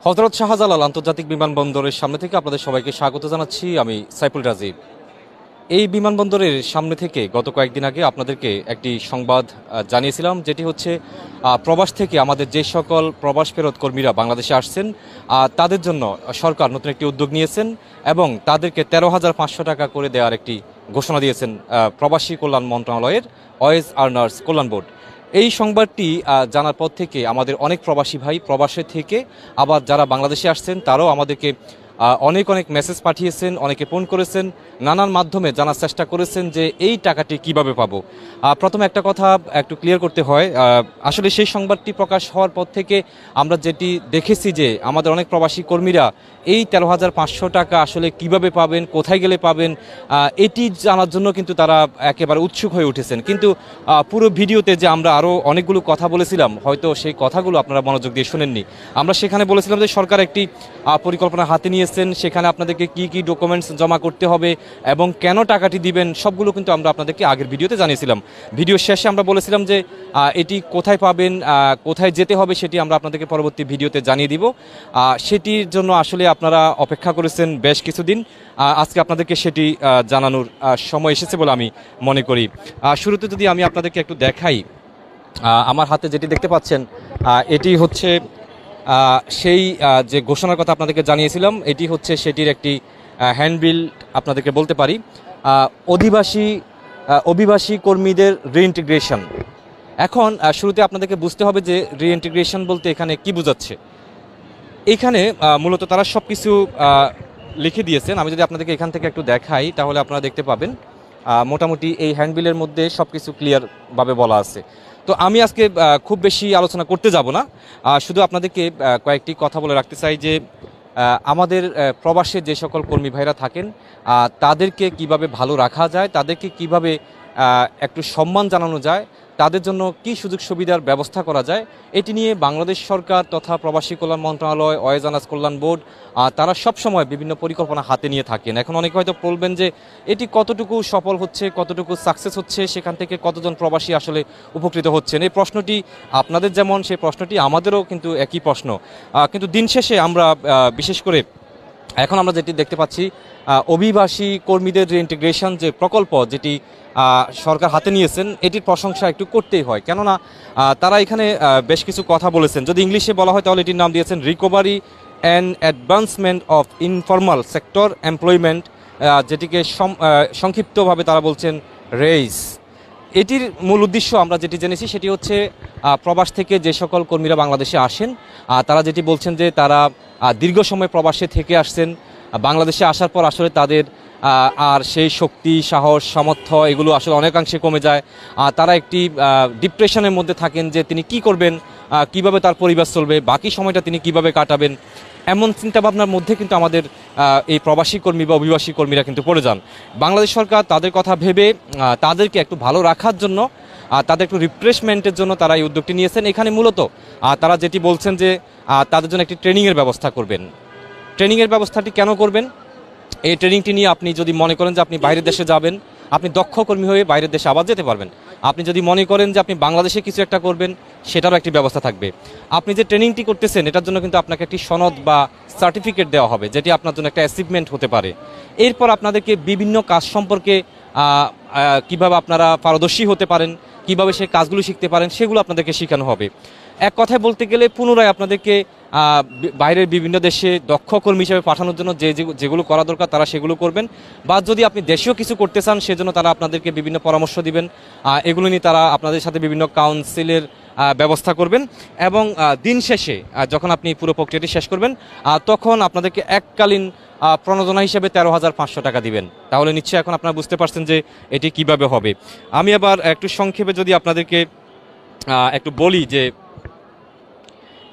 হযরত শাহজালাল আন্তর্জাতিক বিমানবন্দরের সামনে থেকে আপনাদের সবাইকে স্বাগত জানাচ্ছি। আমি সাইফুল রাজীব। এই বিমানবন্দরের সামনে থেকে গত কয়েকদিন আগে আপনাদেরকে একটি সংবাদ জানিয়েছিলাম, যেটি হচ্ছে প্রবাস থেকে আমাদের যে সকল প্রবাস ফেরত কর্মীরা বাংলাদেশে আসছেন তাদের জন্য সরকার নতুন একটি উদ্যোগ নিয়েছেন এবং তাদেরকে 13,500 টাকা করে দেওয়ার একটি ঘোষণা দিয়েছেন প্রবাসী কল্যাণ মন্ত্রণালয়ের ওয়েজ আর্নার্স কল্যাণ বোর্ড। এই সংবাদটি জানার পর থেকে আমাদের অনেক প্রবাসী ভাই প্রবাসে থেকে আবার যারা বাংলাদেশে আসছেন তারাও আমাদেরকে অনেক মেসেজ পাঠিয়েছেন, অনেকে ফোন করেছেন, নানান মাধ্যমে জানার চেষ্টা করেছেন যে এই টাকাটি কিভাবে পাবো। প্রথমে একটা কথা একটু ক্লিয়ার করতে হয়, আসলে সেই সংবাদটি প্রকাশ হওয়ার পর থেকে আমরা যেটি দেখেছি যে আমাদের অনেক প্রবাসী কর্মীরা এই 13,500 টাকা আসলে কিভাবে পাবেন, কোথায় গেলে পাবেন, এটি জানার জন্য কিন্তু তারা একেবারে উৎসুক হয়ে উঠেছেন। কিন্তু পুরো ভিডিওতে যে আমরা আরও অনেকগুলো কথা বলেছিলাম, হয়তো সেই কথাগুলো আপনারা মনোযোগ দিয়ে শুনেননি। আমরা সেখানে বলেছিলাম যে সরকার একটি পরিকল্পনা হাতে নিয়েছেন, সেখানে আপনাদেরকে কি ডকুমেন্টস জমা করতে হবে এবং কেন টাকাটি দিবেন সবগুলো কিন্তু আমরা আপনাদেরকে আগের ভিডিওতে জানিয়েছিলাম। ভিডিও শেষে আমরা বলেছিলাম যে এটি কোথায় পাবেন, কোথায় যেতে হবে সেটি আমরা আপনাদেরকে পরবর্তী ভিডিওতে জানিয়ে দিব। সেটির জন্য আসলে আপনারা অপেক্ষা করেছেন বেশ কিছুদিন, আজকে আপনাদেরকে সেটি জানানোর সময় এসেছে বলে আমি মনে করি। শুরুতে যদি আমি আপনাদেরকে একটু দেখাই, আমার হাতে যেটি দেখতে পাচ্ছেন এটি হচ্ছে সেই যে ঘোষণার কথা আপনাদেরকে জানিয়েছিলাম, এটি হচ্ছে সেটির একটি হ্যান্ডবিল আপনাদেরকে বলতে পারি। অভিবাসী কর্মীদের রিইন্টিগ্রেশন। এখন শুরুতে আপনাদেরকে বুঝতে হবে যে রিইন্টিগ্রেশন বলতে এখানে কি বোঝাচ্ছে। এখানে মূলত তারা সব কিছু লিখে দিয়েছেন। আমি যদি আপনাদেরকে এখান থেকে একটু দেখাই তাহলে আপনারা দেখতে পাবেন মোটামুটি এই হ্যান্ডবিলের মধ্যে সব কিছু ক্লিয়ারভাবে বলা আছে। তো আমি আজকে খুব বেশি আলোচনা করতে যাব না, শুধু আপনাদেরকে কয়েকটি কথা বলে রাখতে চাই যে আমাদের প্রবাসে যে সকল কর্মী ভাইরা থাকেন তাদেরকে কিভাবে ভালো রাখা যায়, তাদেরকে কিভাবে একটু সম্মান জানানো যায়, তাদের জন্য কি সুযোগ সুবিধার ব্যবস্থা করা যায়, এটি নিয়ে বাংলাদেশ সরকার তথা প্রবাসী কল্যাণ মন্ত্রণালয়, ওয়েজ আর্নার্স কল্যাণ বোর্ড তারা সবসময় বিভিন্ন পরিকল্পনা হাতে নিয়ে থাকেন। এখন অনেকে হয়তো বলবেন যে এটি কতটুকু সফল হচ্ছে, কতটুকু সাকসেস হচ্ছে, সেখান থেকে কতজন প্রবাসী আসলে উপকৃত হচ্ছেন। এই প্রশ্নটি আপনাদের যেমন, সেই প্রশ্নটি আমাদেরও কিন্তু একই প্রশ্ন। কিন্তু দিন শেষে আমরা বিশেষ করে এখন আমরা যেটি দেখতে পাচ্ছি অভিবাসী কর্মীদের রিইন্টিগ্রেশন যে প্রকল্প যেটি সরকার হাতে নিয়েছেন, এটির প্রশংসা একটু করতেই হয়। কেননা তারা এখানে বেশ কিছু কথা বলেছেন। যদি ইংলিশে বলা হয় তাহলে এটির নাম দিয়েছেন recovery and advancement of informal sector employment, যেটিকে সংক্ষিপ্তভাবে তারা বলছেন রেইস। এটির মূল উদ্দেশ্য আমরা যেটি জেনেছি সেটি হচ্ছে প্রবাস থেকে যে সকল কর্মীরা বাংলাদেশে আসেন তারা যেটি বলছেন যে তারা দীর্ঘ সময় প্রবাসে থেকে আসছেন, বাংলাদেশে আসার পর আসলে তাদের আর সেই শক্তি, সাহস, সামর্থ্য এগুলো আসলে অনেকাংশে কমে যায়। তারা একটি ডিপ্রেশনের মধ্যে থাকেন যে তিনি কি করবেন, কিভাবে তার পরিবার চলবে, বাকি সময়টা তিনি কিভাবে কাটাবেন, এমন চিন্তাভাবনার মধ্যে কিন্তু আমাদের এই প্রবাসী কর্মী বা অভিবাসী কর্মীরা কিন্তু পড়ে যান। বাংলাদেশ সরকার তাদের কথা ভেবে তাদেরকে একটু ভালো রাখার জন্য, তাদের একটু রিফ্রেশমেন্টের জন্য তারা এই উদ্যোগটি নিয়েছেন। এখানে মূলত তারা যেটি বলছেন যে তাদের জন্য একটি ট্রেনিংয়ের ব্যবস্থা করবেন। ট্রেনিংয়ের ব্যবস্থাটি কেন করবেন? এই ট্রেনিংটি নিয়ে আপনি যদি মনে করেন যে আপনি বাইরের দেশে যাবেন, আপনি দক্ষ কর্মী হয়ে বাইরের দেশে আবার যেতে পারবেন। আপনি যদি মনে করেন যে আপনি বাংলাদেশে কিছু একটা করবেন, সেটারও একটি ব্যবস্থা থাকবে। আপনি যে ট্রেনিংটি করতেছেন এটার জন্য কিন্তু আপনাকে একটি সনদ বা সার্টিফিকেট দেওয়া হবে, যেটি আপনার জন্য একটা অ্যাচিভমেন্ট হতে পারে। এরপর আপনাদেরকে বিভিন্ন কাজ সম্পর্কে কিভাবে আপনারা পারদর্শী হতে পারেন, কিভাবে সেই কাজগুলো শিখতে পারেন, সেগুলো আপনাদেরকে শেখানো হবে। এক কথায় বলতে গেলে পুনরায় আপনাদেরকে বাইরের বিভিন্ন দেশে দক্ষ কর্মী হিসেবে পাঠানোর জন্য যেগুলো করা দরকার তারা সেগুলো করবেন, বা যদি আপনি দেশেও কিছু করতে চান সেজন্য তারা আপনাদেরকে বিভিন্ন পরামর্শ দিবেন। এগুলো নিয়ে তারা আপনাদের সাথে বিভিন্ন কাউন্সিলের ব্যবস্থা করবেন এবং দিন শেষে যখন আপনি পুরো প্রক্রিয়াটি শেষ করবেন তখন আপনাদেরকে এককালীন প্রণোদনা হিসেবে 13,500 টাকা দিবেন। তাহলে নিশ্চয়ই এখন আপনারা বুঝতে পারছেন যে এটি কিভাবে হবে। আমি আবার একটু সংক্ষেপে যদি আপনাদেরকে একটু বলি যে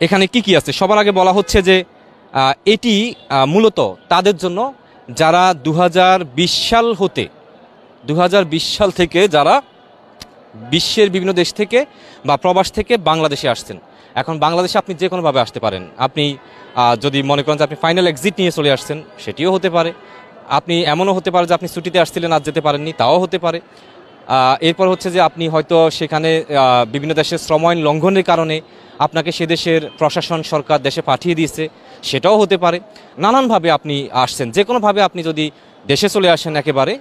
এখানে কি আছে। সবার আগে বলা হচ্ছে যে এটি মূলত তাদের জন্য যারা 2020 সাল থেকে যারা বিশ্বের বিভিন্ন দেশ থেকে বা প্রবাস থেকে বাংলাদেশে আসছেন। এখন বাংলাদেশে আপনি যে কোনোভাবে আসতে পারেন। আপনি যদি মনে করেন যে আপনি ফাইনাল এক্সিট নিয়ে চলে আসছেন, সেটিও হতে পারে। আপনি এমনও হতে পারে যে আপনি ছুটিতে আসছিলেন, আজ যেতে পারেননি, তাও হতে পারে। এরপর হচ্ছে যে আপনি হয়তো সেখানে বিভিন্ন দেশের শ্রম আইন লঙ্ঘনের কারণে আপনাকে সে দেশের প্রশাসন সরকার দেশে পাঠিয়ে দিয়েছে, সেটাও হতে পারে। নানানভাবে আপনি আসছেন, যে কোনোভাবে আপনি যদি দেশে চলে আসেন একেবারে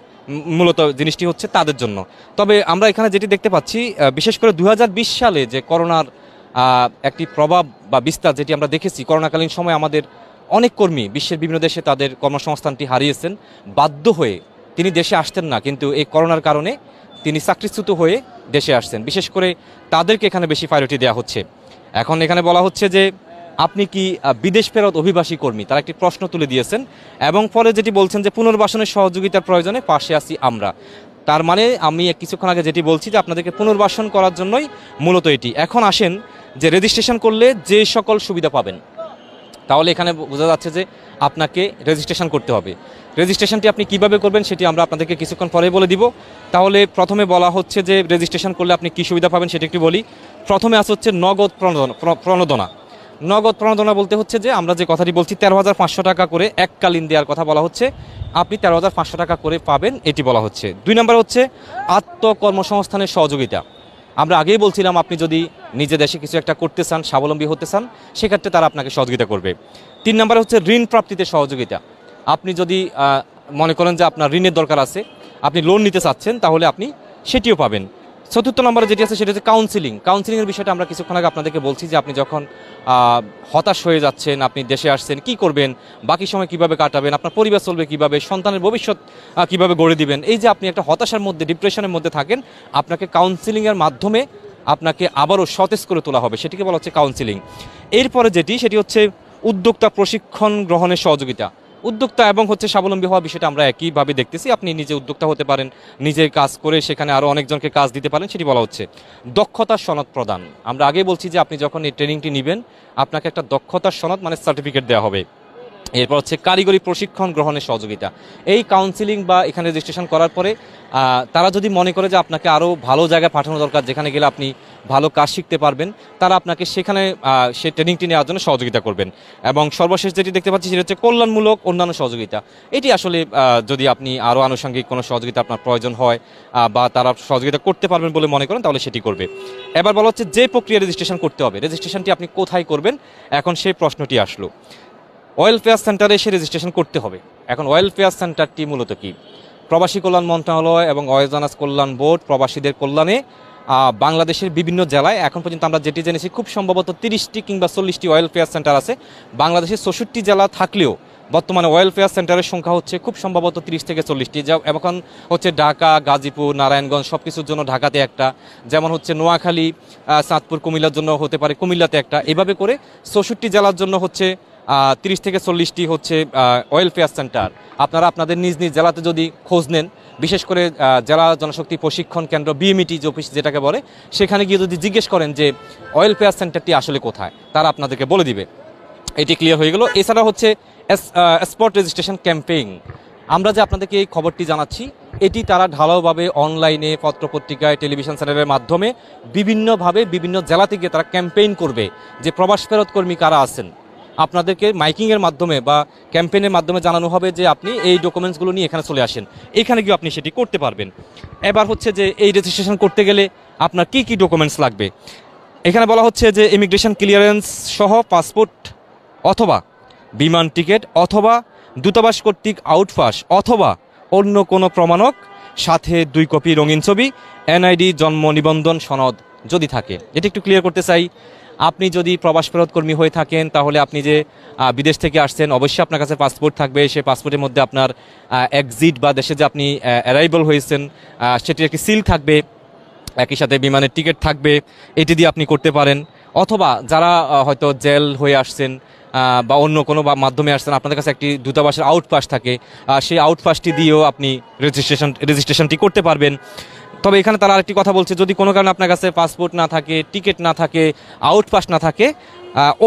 মূলত জিনিসটি হচ্ছে তাদের জন্য। তবে আমরা এখানে যেটি দেখতে পাচ্ছি বিশেষ করে 2020 সালে যে করোনার একটি প্রভাব বা বিস্তার যেটি আমরা দেখেছি, করোনাকালীন সময় আমাদের অনেক কর্মী বিশ্বের বিভিন্ন দেশে তাদের কর্মসংস্থানটি হারিয়েছেন, বাধ্য হয়ে তিনি দেশে আসতেন না, কিন্তু এই করোনার কারণে তিনি চাকরিচ্যুত হয়ে দেশে আসছেন। বিশেষ করে তাদেরকে এখানে বেশি প্রায়োরিটি দেওয়া হচ্ছে। এখন এখানে বলা হচ্ছে যে আপনি কি বিদেশ ফেরত অভিবাসী কর্মী, তারা একটি প্রশ্ন তুলে দিয়েছেন এবং পরে যেটি বলছেন যে পুনর্বাসনের সহযোগিতার প্রয়োজনে পাশে আছি আমরা। তার মানে আমি কিছুক্ষণ আগে যেটি বলছি যে আপনাদেরকে পুনর্বাসন করার জন্যই মূলত এটি। এখন আসেন যে রেজিস্ট্রেশন করলে যে সকল সুবিধা পাবেন, তাহলে এখানে বোঝা যাচ্ছে যে আপনাকে রেজিস্ট্রেশন করতে হবে। রেজিস্ট্রেশনটি আপনি কিভাবে করবেন সেটি আমরা আপনাদেরকে কিছুক্ষণ পরে বলে দিব। তাহলে প্রথমে বলা হচ্ছে যে রেজিস্ট্রেশন করলে আপনি কী সুবিধা পাবেন সেটি একটু বলি। প্রথমে আসে হচ্ছে নগদ প্রণোদনা। নগদ প্রণোদনা বলতে হচ্ছে যে আমরা যে কথাটি বলছি 13,500 টাকা করে এককালীন দেওয়ার কথা বলা হচ্ছে, আপনি 13,500 টাকা করে পাবেন, এটি বলা হচ্ছে। 2 নম্বর হচ্ছে আত্মকর্মসংস্থানের সহযোগিতা। আমরা আগেই বলছিলাম আপনি যদি নিজে দেশে কিছু একটা করতে চান, স্বাবলম্বী হতে চান, সেক্ষেত্রে তারা আপনাকে সহযোগিতা করবে। 3 নম্বরে হচ্ছে ঋণ প্রাপ্তিতে সহযোগিতা। আপনি যদি মনে করেন যে আপনার ঋণের দরকার আছে, আপনি লোন নিতে চাচ্ছেন, তাহলে আপনি সেটিও পাবেন। 4র্থ নম্বরে যেটি আছে সেটা হচ্ছে কাউন্সিলিংয়ের বিষয়টা আমরা কিছুক্ষণ আগে আপনাদেরকে বলছি যে আপনি যখন হতাশ হয়ে যাচ্ছেন, আপনি দেশে আসছেন, কি করবেন, বাকি সময় কিভাবে কাটাবেন, আপনার পরিবার চলবে কিভাবে, সন্তানের ভবিষ্যৎ কিভাবে গড়ে দিবেন, এই যে আপনি একটা হতাশার মধ্যে, ডিপ্রেশনের মধ্যে থাকেন, আপনাকে কাউন্সিলিংয়ের মাধ্যমে আপনাকে আবারও সতেজ করে তোলা হবে, সেটিকে বলা হচ্ছে কাউন্সিলিং। এরপরে সেটি হচ্ছে উদ্যোক্তা প্রশিক্ষণ গ্রহণের সহযোগিতা। উদ্যোক্তা এবং হচ্ছে স্বাবলম্বী হওয়া বিষয়টা আমরা একইভাবে দেখতেছি। আপনি নিজে উদ্যোক্তা হতে পারেন, নিজের কাজ করে সেখানে আরও অনেকজনকে কাজ দিতে পারেন, সেটি বলা হচ্ছে। দক্ষতার সনদ প্রদান। আমরা আগে বলছি যে আপনি যখন এই ট্রেনিংটি নেবেন, আপনাকে একটা দক্ষতার সনদ মানে সার্টিফিকেট দেওয়া হবে। এরপর হচ্ছে কারিগরি প্রশিক্ষণ গ্রহণের সহযোগিতা। এই কাউন্সিলিং বা এখানে রেজিস্ট্রেশন করার পরে তারা যদি মনে করে যে আপনাকে আরও ভালো জায়গায় পাঠানো দরকার, যেখানে গেলে আপনি ভালো কাজ শিখতে পারবেন, তারা আপনাকে সেখানে সেই ট্রেনিংটি নেওয়ার জন্য সহযোগিতা করবেন। এবং সর্বশেষ যেটি দেখতে পাচ্ছি সেটা হচ্ছে কল্যাণমূলক অন্যান্য সহযোগিতা। এটি আসলে যদি আপনি আরও আনুষঙ্গিক কোনো সহযোগিতা আপনার প্রয়োজন হয় বা তারা সহযোগিতা করতে পারবেন বলে মনে করেন, তাহলে সেটি করবে। এবার বলা হচ্ছে যে প্রক্রিয়া রেজিস্ট্রেশন করতে হবে, রেজিস্ট্রেশনটি আপনি কোথায় করবেন, এখন সেই প্রশ্নটি আসলো। ওয়েলফেয়ার সেন্টারে এসে রেজিস্ট্রেশন করতে হবে। এখন ওয়েলফেয়ার সেন্টারটি মূলত কি? প্রবাসী কল্যাণ মন্ত্রণালয় এবং ওয়েজানাস কল্যাণ বোর্ড প্রবাসীদের কল্যাণে বাংলাদেশের বিভিন্ন জেলায় এখন পর্যন্ত আমরা যেটি জেনেছি খুব সম্ভবত 30টি কিংবা 40টি ওয়েলফেয়ার সেন্টার আছে। বাংলাদেশের 64টি জেলা থাকলেও বর্তমানে ওয়েলফেয়ার সেন্টারের সংখ্যা হচ্ছে খুব সম্ভবত 30 থেকে 40টি। যা এখন হচ্ছে ঢাকা, গাজীপুর, নারায়ণগঞ্জ সব কিছুর জন্য ঢাকাতে একটা, যেমন হচ্ছে নোয়াখালী, চাঁদপুর, কুমিল্লার জন্য হতে পারে কুমিল্লাতে একটা, এভাবে করে 64টি জেলার জন্য হচ্ছে 30 থেকে 40টি হচ্ছে ওয়েলফেয়ার সেন্টার। আপনারা আপনাদের নিজ নিজ জেলাতে যদি খোঁজ নেন, বিশেষ করে জেলা জনশক্তি প্রশিক্ষণ কেন্দ্র বিএমইটি যে অফিস যেটাকে বলে, সেখানে গিয়ে যদি জিজ্ঞেস করেন যে ওয়েলফেয়ার সেন্টারটি আসলে কোথায়, তারা আপনাদেরকে বলে দিবে। এটি ক্লিয়ার হয়ে গেল। এছাড়া হচ্ছে স্পট রেজিস্ট্রেশন ক্যাম্পেইন। আমরা যে আপনাদেরকে এই খবরটি জানাচ্ছি, এটি তারা ঢালাওভাবে অনলাইনে, পত্রপত্রিকায়, টেলিভিশন চ্যানেলের মাধ্যমে বিভিন্নভাবে বিভিন্ন জেলাতে গিয়ে তারা ক্যাম্পেইন করবে যে প্রবাস ফেরত কর্মী কারা আছেন। আপনাদেরকে মাইকিংয়ের মাধ্যমে বা ক্যাম্পেইনের মাধ্যমে জানানো হবে যে আপনি এই ডকুমেন্টসগুলো নিয়ে এখানে চলে আসেন, এখানে গিয়ে আপনি সেটি করতে পারবেন। এবার হচ্ছে যে এই রেজিস্ট্রেশন করতে গেলে আপনার কি কি ডকুমেন্টস লাগবে। এখানে বলা হচ্ছে যে ইমিগ্রেশন ক্লিয়ারেন্স সহ পাসপোর্ট অথবা বিমান টিকিট অথবা দূতাবাস কর্তৃক আউটপাস অথবা অন্য কোনো প্রমাণক, সাথে 2 কপি রঙিন ছবি, এনআইডি, জন্ম নিবন্ধন সনদ যদি থাকে। এটি একটু ক্লিয়ার করতে চাই। আপনি যদি প্রবাস ফেরত কর্মী হয়ে থাকেন, তাহলে আপনি যে বিদেশ থেকে আসছেন, অবশ্যই আপনার কাছে পাসপোর্ট থাকবে। সেই পাসপোর্টের মধ্যে আপনার এক্সিট বা দেশে যে আপনি অ্যারাইভাল হয়েছেন সেটির একটি সিল থাকবে, একই সাথে বিমানের টিকিট থাকবে, এটি দিয়ে আপনি করতে পারেন। অথবা যারা হয়তো জেল হয়ে আসছেন বা অন্য কোনো মাধ্যমে আসছেন, আপনাদের কাছে একটি দূতাবাসের আউটপাস থাকে, সেই আউটপাসটি দিয়েও আপনি রেজিস্ট্রেশনটি করতে পারবেন। তবে এখানে তারা আরেকটি কথা বলছে, যদি কোনো কারণে আপনার কাছে পাসপোর্ট না থাকে, টিকিট না থাকে, আউটপাস না থাকে,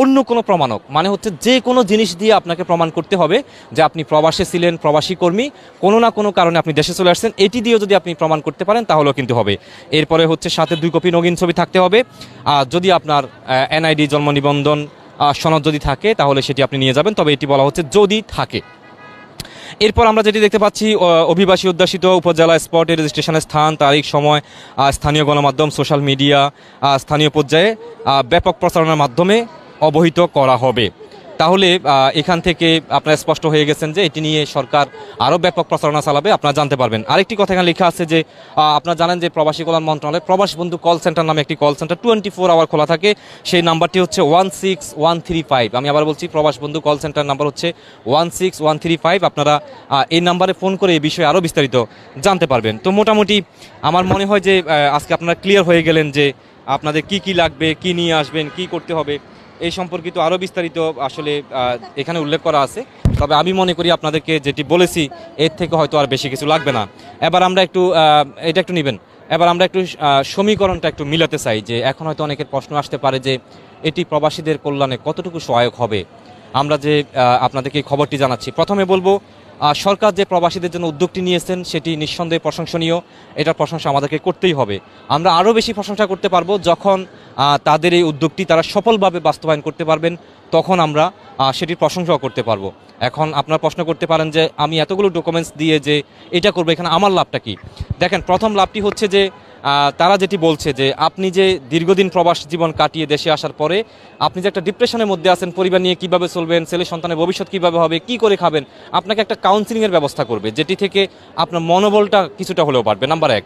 অন্য কোনো প্রমাণক মানে হচ্ছে যে কোনো জিনিস দিয়ে আপনাকে প্রমাণ করতে হবে যে আপনি প্রবাসে ছিলেন, প্রবাসী কর্মী, কোনো না কোনো কারণে আপনি দেশে চলে আসছেন, এটি দিয়েও যদি আপনি প্রমাণ করতে পারেন তাহলেও কিন্তু হবে। এরপরে হচ্ছে সাথে 2 কপি রঙিন ছবি থাকতে হবে। যদি আপনার এনআইডি, জন্ম নিবন্ধন সনদ যদি থাকে, তাহলে সেটি আপনি নিয়ে যাবেন। তবে এটি বলা হচ্ছে যদি থাকে। এরপর আমরা যেটি দেখতে পাচ্ছি অভিবাসী অধ্যাসিত উপজেলা স্পটে রেজিস্ট্রেশনের স্থান, তারিখ, সময় স্থানীয় গণমাধ্যম, সোশ্যাল মিডিয়া, স্থানীয় পর্যায়ে ব্যাপক প্রচারণার মাধ্যমে অবহিত করা হবে। তাহলে এখান থেকে আপনারা স্পষ্ট হয়ে গেছেন যে এটি নিয়ে সরকার আরও ব্যাপক প্রচারণা চালাবে, আপনারা জানতে পারবেন। আরেকটি কথা এখানে লেখা আছে যে আপনারা জানেন যে প্রবাসী কল্যাণ মন্ত্রণালয় প্রবাস বন্ধু কল সেন্টার নামে একটি কল সেন্টার 24 আওয়ার খোলা থাকে। সেই নাম্বারটি হচ্ছে 16135। আমি আবার বলছি, প্রবাস বন্ধু কল সেন্টার নাম্বার হচ্ছে 16135। আপনারা এই নাম্বারে ফোন করে এই বিষয়ে আরও বিস্তারিত জানতে পারবেন। তো মোটামুটি আমার মনে হয় যে আজকে আপনারা ক্লিয়ার হয়ে গেলেন যে আপনাদের কি কি লাগবে, কি নিয়ে আসবেন, কি করতে হবে এই সম্পর্কিত আরও বিস্তারিত আসলে এখানে উল্লেখ করা আছে। তবে আমি মনে করি আপনাদেরকে যেটি বলেছি এর থেকে হয়তো আর বেশি কিছু লাগবে না। এবার আমরা একটু এটা একটু নেবেন, এবার আমরা একটু সমীকরণটা একটু মিলাতে চাই যে এখন হয়তো অনেকের প্রশ্ন আসতে পারে যে এটি প্রবাসীদের কল্যাণে কতটুকু সহায়ক হবে। আমরা যে আপনাদেরকে খবরটি জানাচ্ছি, প্রথমে বলবো সরকার যে প্রবাসীদের জন্য উদ্যোগটি নিয়েছেন সেটি নিঃসন্দেহে প্রশংসনীয়। এটার প্রশংসা আমাদেরকে করতেই হবে। আমরা আরও বেশি প্রশংসা করতে পারবো যখন তাদের এই উদ্যোগটি তারা সফলভাবে বাস্তবায়ন করতে পারবেন, তখন আমরা সেটির প্রশংসাও করতে পারবো। এখন আপনারা প্রশ্ন করতে পারেন যে আমি এতগুলো ডকুমেন্টস দিয়ে যে এটা করবো, এখানে আমার লাভটা কি? দেখেন, প্রথম লাভটি হচ্ছে যে তারা যেটি বলছে যে আপনি যে দীর্ঘদিন প্রবাস জীবন কাটিয়ে দেশে আসার পরে আপনি যে একটা ডিপ্রেশনের মধ্যে আছেন, পরিবার নিয়ে কিভাবে চলবেন, ছেলে সন্তানের ভবিষ্যৎ কিভাবে হবে, কি করে খাবেন, আপনাকে একটা কাউন্সিলিংয়ের ব্যবস্থা করবে, যেটি থেকে আপনার মনোবলটা কিছুটা হলেও বাড়বে। নাম্বার 1।